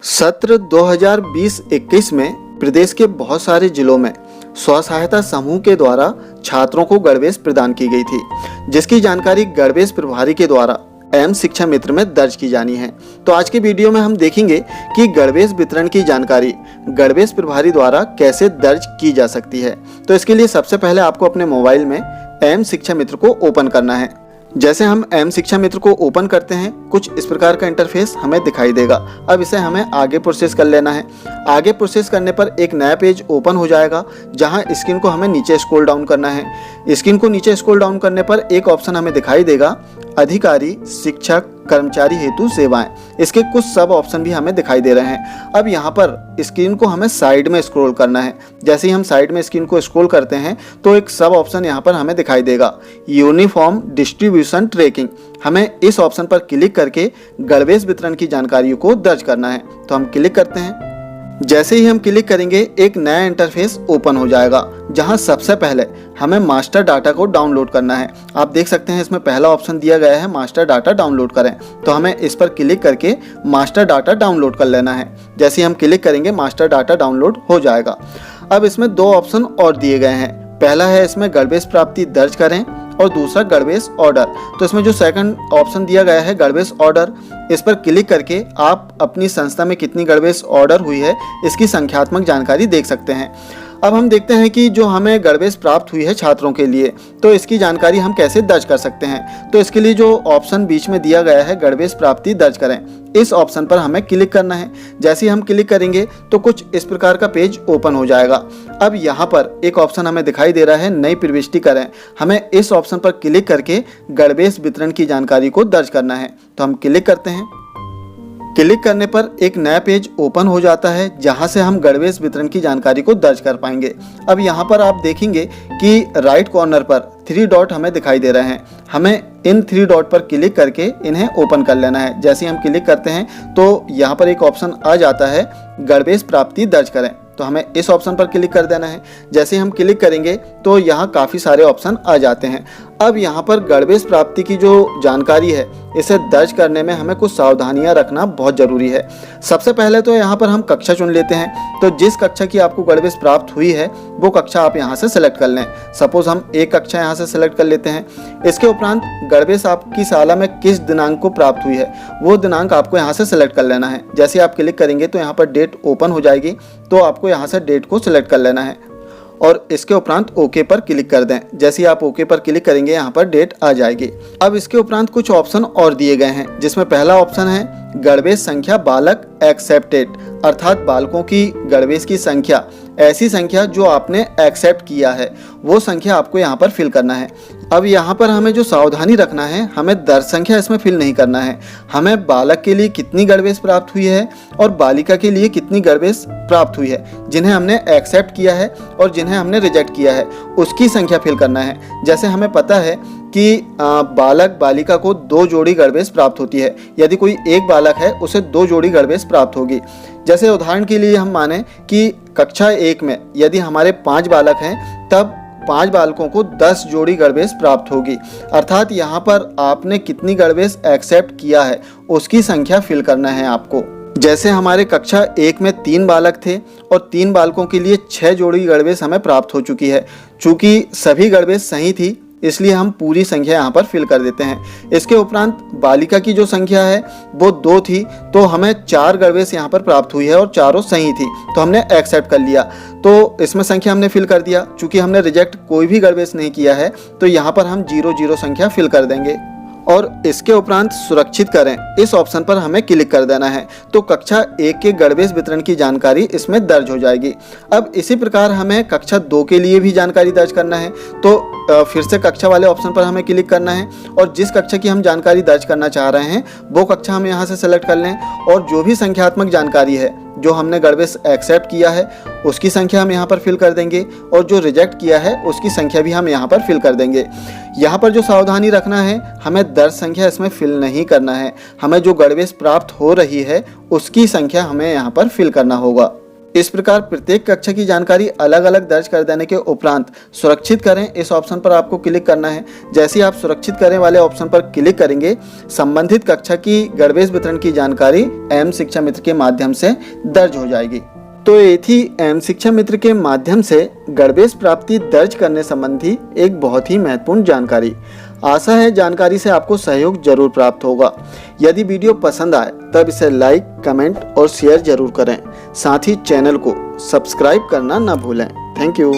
सत्र 2020-21 में प्रदेश के बहुत सारे जिलों में स्व सहायता समूह के द्वारा छात्रों को गणवेश प्रदान की गई थी, जिसकी जानकारी गणवेश प्रभारी के द्वारा एम शिक्षा मित्र में दर्ज की जानी है। तो आज के वीडियो में हम देखेंगे कि गणवेश वितरण की जानकारी गणवेश प्रभारी द्वारा कैसे दर्ज की जा सकती है। तो इसके लिए सबसे पहले आपको अपने मोबाइल में एम शिक्षा मित्र को ओपन करना है। जैसे हम एम शिक्षा मित्र को ओपन करते हैं, कुछ इस प्रकार का इंटरफेस हमें दिखाई देगा। अब इसे हमें आगे प्रोसेस कर लेना है। आगे प्रोसेस करने पर एक नया पेज ओपन हो जाएगा, जहां स्क्रीन को हमें नीचे स्क्रॉल डाउन करना है। स्क्रीन को नीचे स्क्रॉल डाउन करने पर एक ऑप्शन हमें दिखाई देगा, अधिकारी, शिक्षक, कर्मचारी हेतु सेवाएं। इसके कुछ सब ऑप्शन भी हमें दिखाई दे रहे हैं। अब यहाँ पर स्क्रीन को हमें साइड में स्क्रॉल करना है। जैसे ही हम साइड में स्क्रीन को स्क्रॉल करते हैं तो एक सब ऑप्शन यहाँ पर हमें दिखाई देगा, यूनिफॉर्म डिस्ट्रीब्यूशन ट्रैकिंग। हमें इस ऑप्शन पर क्लिक करके गणवेश वितरण की जानकारियों को दर्ज करना है। तो हम क्लिक करते हैं। जैसे ही हम क्लिक करेंगे एक नया इंटरफेस ओपन हो जाएगा, जहां सबसे पहले हमें मास्टर डाटा को डाउनलोड करना है। आप देख सकते हैं इसमें पहला ऑप्शन दिया गया है, मास्टर डाटा डाउनलोड करें। तो हमें इस पर क्लिक करके मास्टर डाटा डाउनलोड कर लेना है। जैसे ही हम क्लिक करेंगे मास्टर डाटा डाउनलोड हो जाएगा। अब इसमें दो ऑप्शन और दिए गए हैं। पहला है इसमें गणवेश प्राप्ति दर्ज करें और दूसरा गणवेश ऑर्डर। तो इसमें जो सेकंड ऑप्शन दिया गया है गणवेश ऑर्डर, इस पर क्लिक करके आप अपनी संस्था में कितनी गणवेश ऑर्डर हुई है इसकी संख्यात्मक जानकारी देख सकते हैं। अब हम देखते हैं कि जो हमें गणवेश प्राप्त हुई है छात्रों के लिए, तो इसकी जानकारी हम कैसे दर्ज कर सकते हैं। तो इसके लिए जो ऑप्शन बीच में दिया गया है गणवेश प्राप्ति दर्ज करें, इस ऑप्शन पर हमें क्लिक करना है। जैसे ही हम क्लिक करेंगे तो कुछ इस प्रकार का पेज ओपन हो जाएगा। अब यहाँ पर एक ऑप्शन हमें दिखाई दे रहा है, नई प्रविष्टि करें। हमें इस ऑप्शन पर क्लिक करके गणवेश वितरण की जानकारी को दर्ज करना है। तो हम क्लिक करते हैं। क्लिक करने पर एक नया पेज ओपन हो जाता है, जहां से हम गणवेश वितरण की जानकारी को दर्ज कर पाएंगे। अब यहां पर आप देखेंगे कि राइट कॉर्नर पर 3 डॉट हमें दिखाई दे रहे हैं। हमें इन 3 डॉट पर क्लिक करके इन्हें ओपन कर लेना है। जैसे ही हम क्लिक करते हैं तो यहाँ पर एक ऑप्शन आ जाता है, गणवेश प्राप्ति दर्ज करें। तो हमें इस ऑप्शन पर क्लिक कर देना है। जैसे ही हम क्लिक करेंगे तो यहाँ काफ़ी सारे ऑप्शन आ जाते हैं। अब यहाँ पर गणवेश प्राप्ति की जो जानकारी है इसे दर्ज करने में हमें कुछ सावधानियां रखना बहुत ज़रूरी है। सबसे पहले तो यहाँ पर हम कक्षा चुन लेते हैं। तो जिस कक्षा की आपको गणवेश प्राप्त हुई है वो कक्षा आप यहाँ से सिलेक्ट कर लें। सपोज हम एक कक्षा यहाँ से सिलेक्ट कर लेते हैं। इसके उपरांत गणवेश आपकी शाला में किस दिनांक को प्राप्त हुई है वो दिनांक आपको यहाँ से सिलेक्ट कर लेना है। जैसे आप क्लिक करेंगे तो यहाँ पर डेट ओपन हो जाएगी, तो आपको यहाँ से डेट को सिलेक्ट कर लेना है और इसके उपरांत ओके पर क्लिक कर दें। जैसे ही आप ओके पर क्लिक करेंगे यहाँ पर डेट आ जाएगी। अब इसके उपरांत कुछ ऑप्शन और दिए गए हैं, जिसमें पहला ऑप्शन है गणवेश संख्या बालक एक्सेप्टेड, अर्थात बालकों की गणवेश की संख्या, ऐसी संख्या जो आपने एक्सेप्ट किया है वो संख्या आपको यहाँ पर फिल करना है। अब यहाँ पर हमें जो सावधानी रखना है, हमें दर्ज संख्या इसमें फिल नहीं करना है। हमें बालक के लिए कितनी गणवेश प्राप्त हुई है और बालिका के लिए कितनी गणवेश प्राप्त हुई है, जिन्हें हमने एक्सेप्ट किया है और जिन्हें हमने रिजेक्ट किया है, उसकी संख्या फिल करना है। जैसे हमें पता है कि बालक बालिका को 2 जोड़ी गणवेश प्राप्त होती है। यदि कोई एक बालक है उसे 2 जोड़ी गणवेश प्राप्त होगी। जैसे उदाहरण के लिए हम माने कि कक्षा 1 में यदि हमारे 5 बालक हैं, तब 5 बालकों को 10 जोड़ी गणवेश प्राप्त होगी। अर्थात यहाँ पर आपने कितनी गणवेश एक्सेप्ट किया है उसकी संख्या फिल करना है आपको। जैसे हमारे कक्षा 1 में 3 बालक थे और 3 बालकों के लिए 6 जोड़ी गणवेश हमें प्राप्त हो चुकी है। चूँकि सभी गणवेश सही थी इसलिए हम पूरी संख्या यहाँ पर फिल कर देते हैं। इसके उपरांत बालिका की जो संख्या है वो 2 थी, तो हमें 4 गणवेश यहाँ पर प्राप्त हुई है और चारों सही थी, तो हमने एक्सेप्ट कर लिया। तो इसमें संख्या हमने फिल कर दिया। चूँकि हमने रिजेक्ट कोई भी गणवेश नहीं किया है तो यहाँ पर हम 0 संख्या फिल कर देंगे। और इसके उपरांत सुरक्षित करें, इस ऑप्शन पर हमें क्लिक कर देना है। तो कक्षा 1 के गणवेश वितरण की जानकारी इसमें दर्ज हो जाएगी। अब इसी प्रकार हमें कक्षा 2 के लिए भी जानकारी दर्ज करना है। तो फिर से कक्षा वाले ऑप्शन पर हमें क्लिक करना है और जिस कक्षा की हम जानकारी दर्ज करना चाह रहे हैं वो कक्षा हम यहाँ से सेलेक्ट कर लें और जो भी संख्यात्मक जानकारी है जो हमने गणवेश एक्सेप्ट किया है उसकी संख्या हम यहाँ पर फिल कर देंगे और जो रिजेक्ट किया है उसकी संख्या भी हम यहाँ पर फिल कर देंगे। यहाँ पर जो सावधानी रखना है, हमें दर्ज संख्या इसमें फिल नहीं करना है। हमें जो गणवेश प्राप्त हो रही है उसकी संख्या हमें यहाँ पर फिल करना होगा। इस प्रकार प्रत्येक कक्षा की जानकारी अलग अलग दर्ज कर देने के उपरांत सुरक्षित करें, इस ऑप्शन पर आपको क्लिक करना है। जैसे ही आप सुरक्षित करें वाले ऑप्शन पर क्लिक करेंगे, संबंधित कक्षा की गणवेश वितरण की जानकारी एम शिक्षा मित्र के माध्यम से दर्ज हो जाएगी। तो ये थी एम शिक्षा मित्र के माध्यम से गणवेश प्राप्ति दर्ज करने संबंधी एक बहुत ही महत्वपूर्ण जानकारी। आशा है जानकारी से आपको सहयोग जरूर प्राप्त होगा। यदि वीडियो पसंद आए तब इसे लाइक, कमेंट और शेयर जरूर करें। साथ ही चैनल को सब्सक्राइब करना ना भूलें। Thank you.